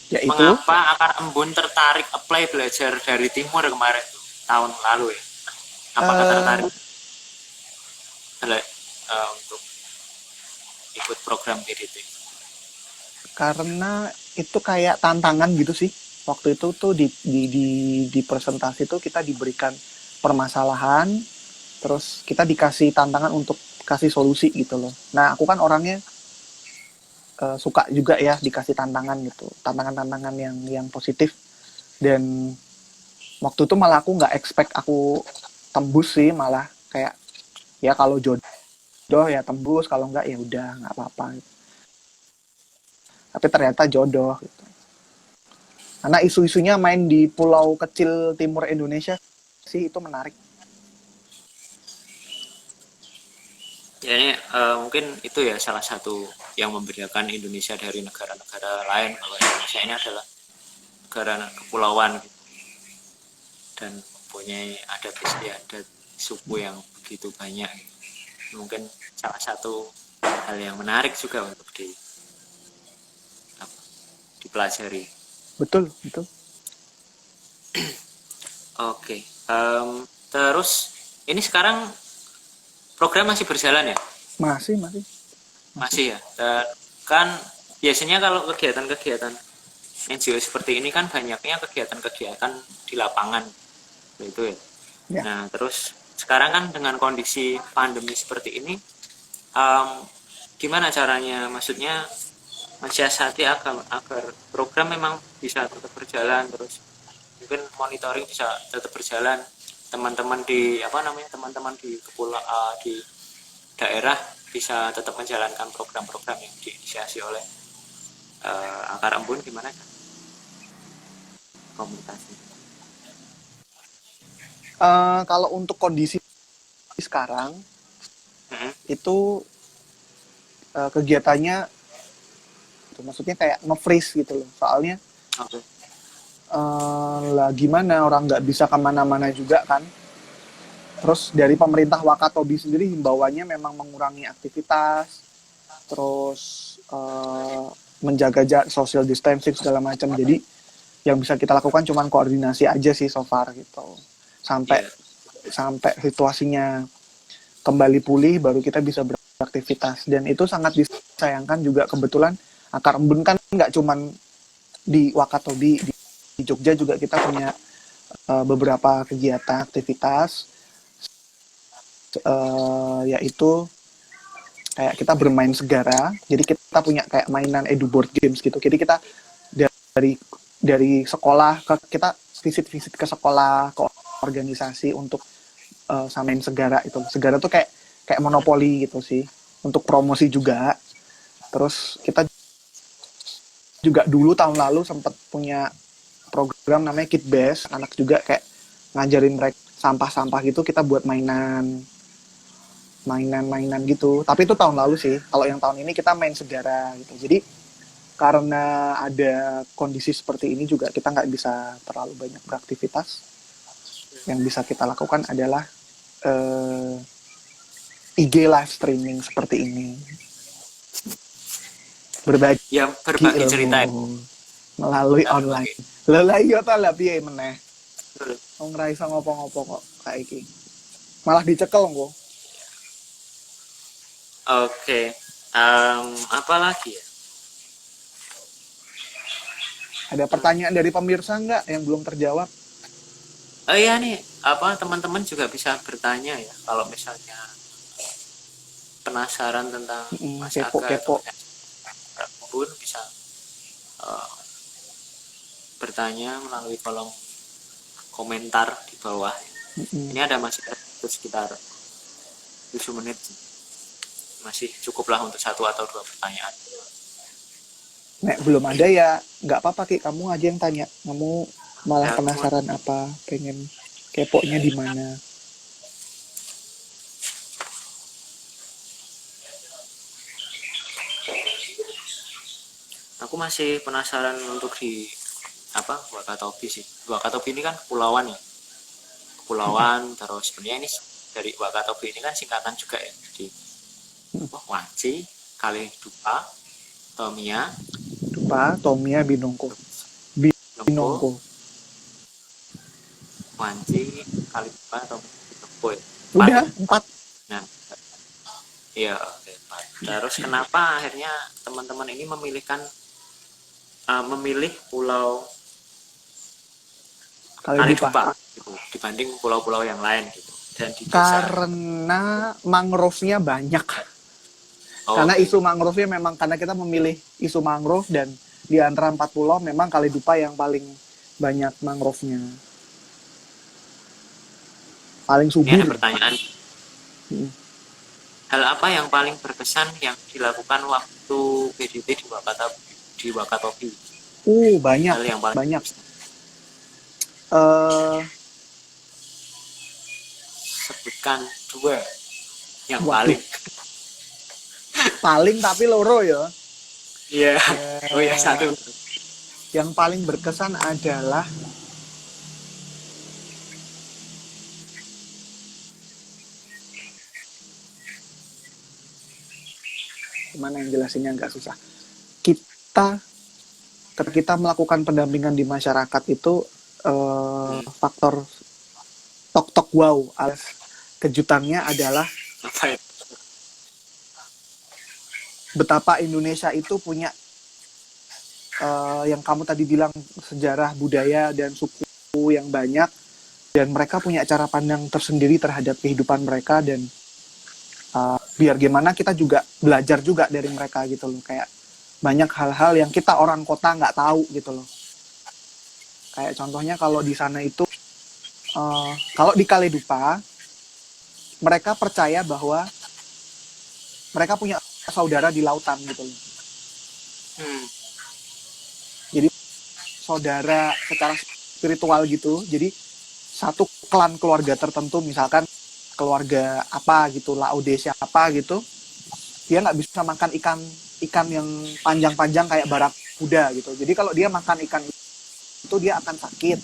Yaitu Mengapa Akar Embun tertarik apply belajar dari timur kemarin tuh, tahun lalu ya? Apakah eh, tertarik untuk ikut program PDT? karena itu kayak tantangan gitu sih. Waktu itu tuh di presentasi tuh kita diberikan permasalahan, terus kita dikasih tantangan untuk kasih solusi gitu loh. Nah, aku kan orangnya suka juga ya dikasih tantangan gitu, tantangan-tantangan yang positif. Dan waktu itu malah aku nggak expect aku tembus sih, malah kayak ya kalau jodoh ya tembus, kalau nggak ya udah nggak apa-apa. Tapi ternyata jodoh gitu. Karena isu-isunya main di pulau kecil timur Indonesia sih, itu menarik. Ya ini mungkin itu ya salah satu yang membedakan Indonesia dari negara-negara lain, bahwa Indonesia ini adalah negara kepulauan gitu, dan mempunyai adat istiadat suku yang begitu banyak. Mungkin salah satu hal yang menarik juga untuk dipelajari. Betul, betul. Oke. Terus ini sekarang program masih berjalan ya? Masih. Masih ya. Dan kan biasanya kalau kegiatan-kegiatan NGO seperti ini kan banyaknya kegiatan-kegiatan di lapangan, gitu ya. Ya. Nah, terus sekarang kan dengan kondisi pandemi seperti ini, em, gimana caranya? Maksudnya mensiasati agar program memang bisa tetap berjalan, terus mungkin monitoring bisa tetap berjalan, teman-teman di teman-teman di di daerah bisa tetap menjalankan program-program yang diinisiasi oleh Akar Embun. Gimana komunikasi? Kalau untuk kondisi sekarang Hmm. itu kegiatannya itu maksudnya kayak nge-freeze gitu loh. Soalnya Oke. lah gimana, orang nggak bisa kemana-mana juga kan. Terus dari pemerintah Wakatobi sendiri himbauannya memang mengurangi aktivitas, terus menjaga social distancing segala macam. Jadi yang bisa kita lakukan cuma koordinasi aja sih so far gitu. Sampai Yeah. sampai situasinya kembali pulih baru kita bisa beraktivitas. Dan itu sangat disayangkan juga, kebetulan Akar Embun kan nggak cuman di Wakatobi, di Jogja juga kita punya beberapa kegiatan aktivitas, yaitu kayak kita bermain segara. Jadi kita punya kayak mainan edu board games gitu. Jadi kita dari sekolah kita visit ke sekolah, ke organisasi untuk samain segara itu. Segara tuh kayak monopoli gitu sih, untuk promosi juga. Terus kita juga dulu tahun lalu sempat punya program namanya Kid Best, anak juga kayak ngajarin mereka sampah-sampah gitu, kita buat mainan gitu. Tapi itu tahun lalu sih. Kalau yang tahun ini kita main segara gitu. Jadi karena ada kondisi seperti ini juga kita nggak bisa terlalu banyak beraktivitas. Yang bisa kita lakukan adalah IG live streaming seperti ini. Berbagi Berbagi ilmu cerita melalui online. Lah iya ta lah piye meneh. Betul. Wong ra iso ngopo-ngopo kok kayak iki. Malah dicekel engko. Oke. Apa lagi ya? Ada pertanyaan dari pemirsa nggak yang belum terjawab? Oh iya nih, teman-teman juga bisa bertanya ya, kalau misalnya penasaran tentang Mas Aga Kepo. atau Kak Embun, bisa bertanya melalui kolom komentar di bawah. Ini ada masih sekitar 7 menit. masih cukuplah untuk 1 atau 2 pertanyaan. Nek belum ada ya nggak apa-apa Ki, kamu aja yang tanya. Kamu malah Ya, aku mau- penasaran apa, pengen keponya di mana. Aku masih penasaran untuk di apa Wakatobi sih. Wakatobi ini kan kepulauan ya. Kepulauan terus sebenarnya ini dari Wakatobi ini kan singkatan juga ya. Jadi Wanci, Kalidupa, Tomia, Dupa, Tomia, Binongko. Nongko, Binongko. Wanci, Kalidupa, Tomia, Nongko. Ya. Udah 4. Nah, iya, oke, Pak. Terus kenapa akhirnya teman-teman ini memilih pulau Kalidupa. Kalidupa gitu, dibanding pulau-pulau yang lain gitu. Dan di desa. Karena mangrove-nya banyak. Oh, Karena oke. isu mangrove-nya memang karena kita memilih isu mangrove, dan di antara 4 pulau memang Kalidupa yang paling banyak mangrove-nya. Paling Ini subur. ada pertanyaan. Hmm. Hal apa yang paling berkesan yang dilakukan waktu PDP di Wakatobi? Banyak, Hal yang paling banyak. Eh, sebutkan 2 yang Waduh. Paling tapi loro ya. Iya. Oh ya, 1. Yang paling berkesan adalah gimana yang jelasinnya agak susah. Ketika kita melakukan pendampingan di masyarakat itu faktor tok-tok wow alias kejutannya adalah Apa ya? betapa Indonesia itu punya yang kamu tadi bilang sejarah, budaya, dan suku yang banyak, dan mereka punya cara pandang tersendiri terhadap kehidupan mereka, dan biar gimana kita juga belajar juga dari mereka gitu loh. Kayak banyak hal-hal yang kita orang kota nggak tahu gitu loh. Kayak contohnya kalau di sana itu kalau di Kalidupa mereka percaya bahwa mereka punya saudara di lautan gitu loh. Jadi saudara secara spiritual gitu. Jadi satu klan keluarga tertentu, misalkan keluarga apa gitu, Laodicea apa gitu, dia nggak bisa makan ikan yang panjang-panjang kayak barakuda gitu. Jadi kalau dia makan ikan itu dia akan sakit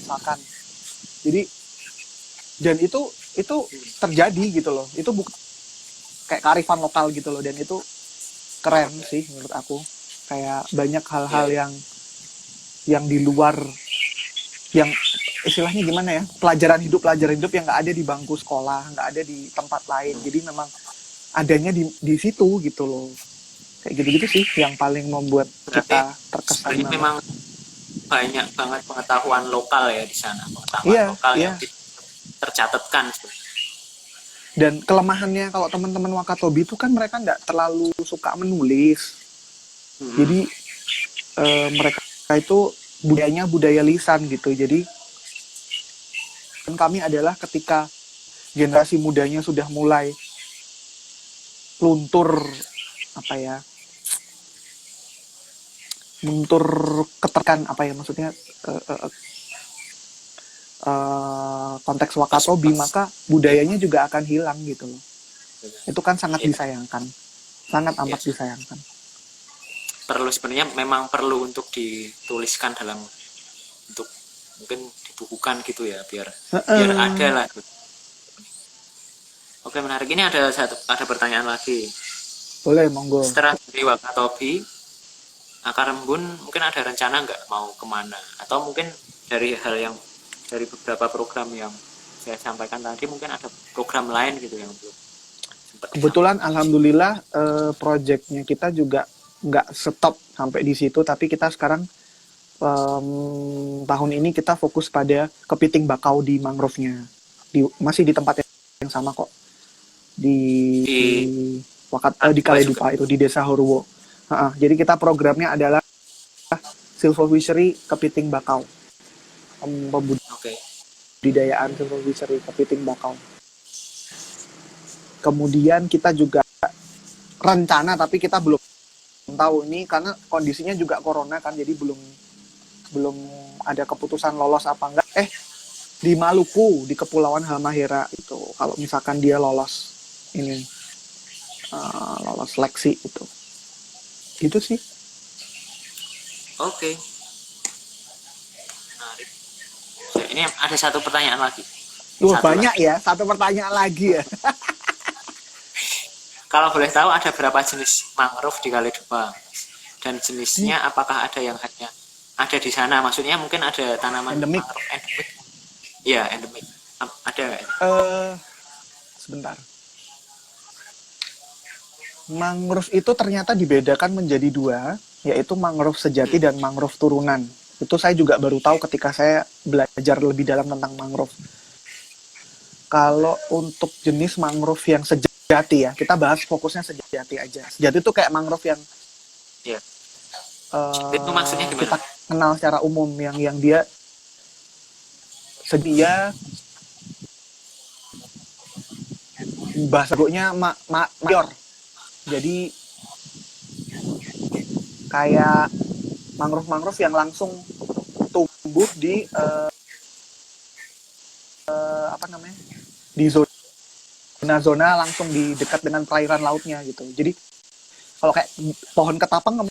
misalkan. Jadi dan itu terjadi gitu loh. Itu kayak kearifan lokal gitu loh, dan itu keren sih menurut aku. Kayak banyak hal-hal yang di luar, yang istilahnya gimana ya, pelajaran hidup yang nggak ada di bangku sekolah, nggak ada di tempat lain. Jadi memang adanya di situ gitu loh. Kayak gitu-gitu sih yang paling membuat kita terkesan. Sebenarnya memang banyak banget pengetahuan lokal ya di sana, pengetahuan lokal yang tercatatkan sebenarnya. Dan kelemahannya kalau teman-teman Wakatobi itu kan mereka nggak terlalu suka menulis. Jadi mereka itu budayanya budaya lisan gitu. Jadi kami adalah ketika generasi mudanya sudah mulai luntur keterkan maksudnya konteks Wakatobi, maka budayanya juga akan hilang gitu loh. Itu kan sangat disayangkan, sangat amat disayangkan. Perlu sebenarnya memang perlu untuk dituliskan dalam, untuk mungkin dibukukan gitu ya, biar ada lah. Oke, menarik. Ini ada pertanyaan lagi. Boleh, monggo. Setelah dari Wakatobi, Akar Embun mungkin ada rencana nggak mau kemana? Atau mungkin dari beberapa program yang saya sampaikan tadi, mungkin ada program lain gitu yang belum sempat. Kebetulan alhamdulillah projectnya kita juga nggak stop sampai di situ, tapi kita sekarang tahun ini kita fokus pada kepiting bakau di mangrove-nya. Masih di tempat yang sama kok. Di Kalidupa itu, di Desa Horwo. Jadi kita programnya adalah silver fishery kepiting bakau. Pembudidayaan silver fishery kepiting bakau. Kemudian kita juga rencana, tapi kita belum tahu ini karena kondisinya juga corona kan, jadi belum ada keputusan lolos apa enggak. Di Maluku, di Kepulauan Halmahera itu, kalau misalkan dia lolos ini, lolos seleksi itu sih. Oke. Menarik. Ya, ini ada satu pertanyaan lagi. Wah, Satu banyak lagi. ya, satu pertanyaan lagi ya. Kalau boleh tahu ada berapa jenis mangrove di Kalidepa? Dan jenisnya apakah ada yang hanya ada di sana? Maksudnya mungkin ada tanaman Endemik. mangrove endemik. Iya, endemik. Ada nggak? Sebentar. Mangrove itu ternyata dibedakan menjadi dua, yaitu mangrove sejati dan mangrove turunan. Itu saya juga baru tahu ketika saya belajar lebih dalam tentang mangrove. Kalau untuk jenis mangrove yang sejati ya, kita bahas fokusnya sejati aja. Sejati itu kayak mangrove yang Iya. Itu maksudnya gimana? kita kenal secara umum, yang dia sedia bahasa gonya mayor. Jadi kayak mangrove yang langsung tumbuh di di zona langsung di dekat dengan perairan lautnya gitu. Jadi kalau kayak pohon ketapang.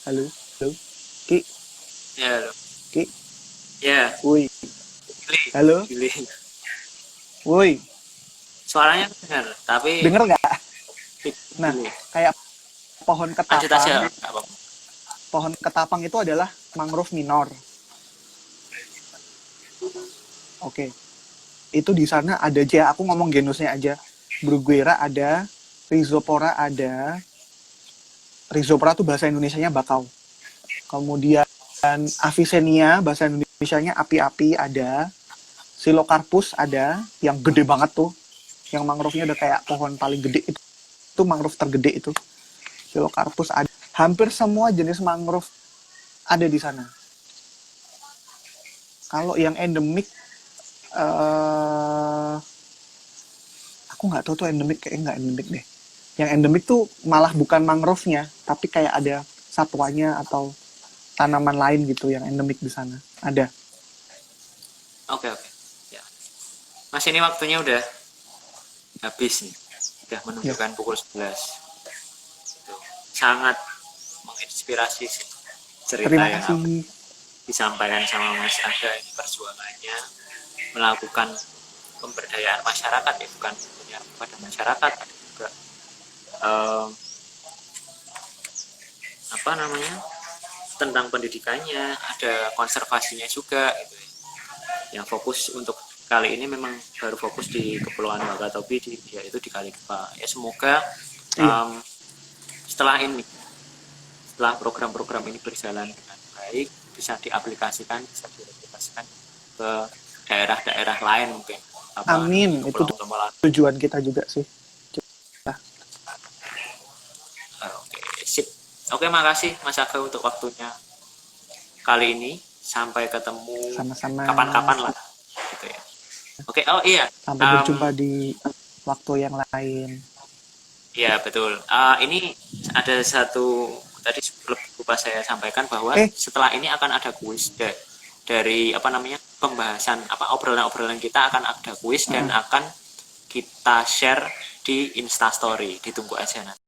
Halo, Ki, Ya, loh. Ki, Ya, woi, Gili. halo, Gili. woi, Suaranya dengar, tapi denger nggak? Nah, Gili. kayak pohon Lanjut aja, ketapang. nggak apa-apa. Pohon ketapang itu adalah mangrove minor. Oke. Itu di sana ada aja, aku ngomong genusnya aja. Bruguera ada, Rhizopora ada. Rhizopora itu bahasa Indonesianya bakau. Kemudian Avicennia, bahasa Indonesianya api-api ada. Silocarpus ada, yang gede banget tuh. Yang mangrove-nya udah kayak pohon paling gede itu. Itu mangrove tergede itu. Silocarpus ada. Hampir semua jenis mangrove ada di sana. Kalau yang endemik, aku nggak tahu tuh endemik, kayaknya nggak endemik deh. Yang endemik tuh malah bukan mangrove-nya, tapi kayak ada satwanya atau tanaman lain gitu yang endemik di sana. Ada. Oke. Ya. Mas, ini waktunya udah habis nih. Udah menunjukkan pukul 11. Tuh. Sangat menginspirasi sih cerita Terima yang kasih. disampaikan sama Mas Aga, ini perjuangannya melakukan pemberdayaan masyarakat, ya bukan hanya pada masyarakat, ada juga tentang pendidikannya, ada konservasinya juga gitu ya. Yang fokus untuk kali ini memang baru fokus di Kepulauan Wakatobi, yaitu di Kalidepa. Ya semoga setelah program-program ini berjalan dengan baik, bisa diaplikasikan ke daerah-daerah lain mungkin. Amin. Itu tujuan kita juga sih. Oke, sip. Oke, makasih Mas Aga untuk waktunya kali ini. Sampai ketemu Sama-sama. kapan-kapan lah, gitu ya. Oke, oh iya. Sampai berjumpa di waktu yang lain. Iya, betul. Ini ada satu tadi lupa saya sampaikan bahwa setelah ini akan ada kuis dari pembahasan obrolan kita, akan ada kuis dan akan kita share di Instastory. Ditunggu aja nanti.